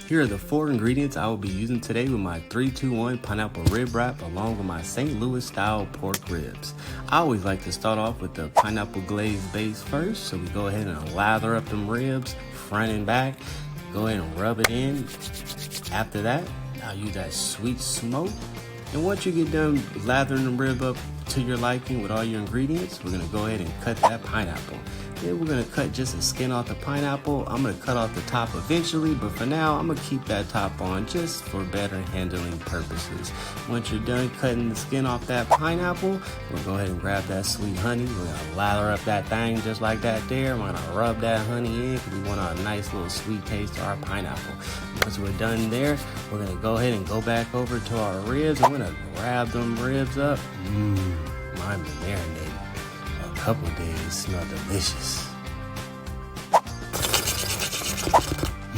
Here are the 4 ingredients I will be using today with my 3-2-1 pineapple rib wrap along with my St. Louis style pork ribs. I always like to start off with the pineapple glaze base first, so we go ahead and lather up them ribs front and back. Go ahead and rub it in. After that, I'll use that sweet smoke. And once you get done lathering the rib up to your liking with all your ingredients, we're gonna go ahead and cut that pineapple. Then we're gonna cut just the skin off the pineapple. I'm gonna cut off the top eventually, but for now, I'm gonna keep that top on just for better handling purposes. Once you're done cutting the skin off that pineapple, we'll go ahead and grab that sweet honey. We're gonna lather up that thing just like that there. We're gonna rub that honey in because we want a nice little sweet taste to our pineapple. Once we're done there, we're gonna go ahead and go back over to our ribs. I'm gonna grab them ribs up. Mine been marinated a couple days, smell delicious.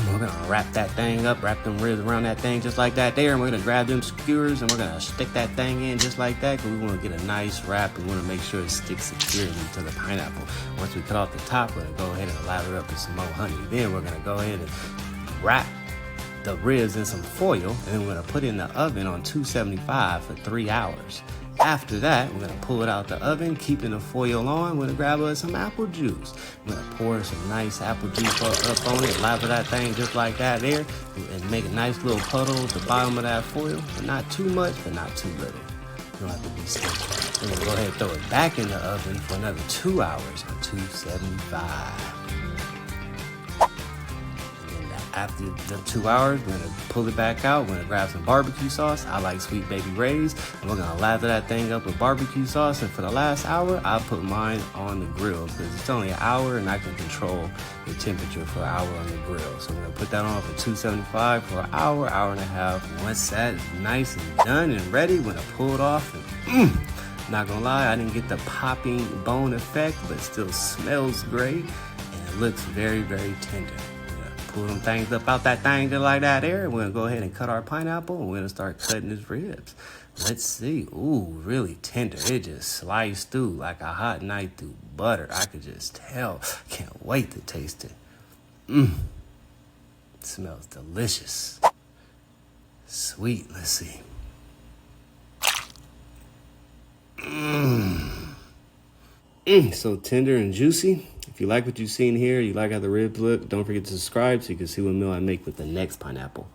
We're gonna wrap that thing up, wrap them ribs around that thing just like that there, and we're gonna grab them skewers and we're gonna stick that thing in just like that because we wanna get a nice wrap. We wanna make sure it sticks securely to the pineapple. Once we cut off the top, we're gonna go ahead and lather up with some more honey. Then we're gonna go ahead and wrap the ribs in some foil, and then we're gonna put it in the oven on 275 for 3 hours. After that, we're gonna pull it out the oven, keeping the foil on. We're gonna grab us some apple juice. We're gonna pour some nice apple juice up on it, lather that thing just like that there, and make a nice little puddle at the bottom of that foil, but not too much, but not too little. You don't have to be stingy. Then we'll go ahead and throw it back in the oven for another 2 hours on 275. After the 2 hours, we're gonna pull it back out. We're gonna grab some barbecue sauce. I like Sweet Baby Ray's. And we're gonna lather that thing up with barbecue sauce. And for the last hour, I put mine on the grill because it's only an hour and I can control the temperature for an hour on the grill. So we're gonna put that on for 275 for an hour, hour and a half. Once that's nice and done and ready, we're gonna pull it off. And not gonna lie, I didn't get the popping bone effect, but it still smells great and it looks very, very tender. Pull them things up out that thing just like that there. We're gonna go ahead and cut our pineapple and we're gonna start cutting his ribs. Let's see. Ooh, really tender. It just sliced through like a hot knife through butter. I could just tell. Can't wait to taste it. It smells delicious. Sweet. Let's see. So tender and juicy. If you like what you've seen here, you like how the ribs look, don't forget to subscribe so you can see what meal I make with the next pineapple.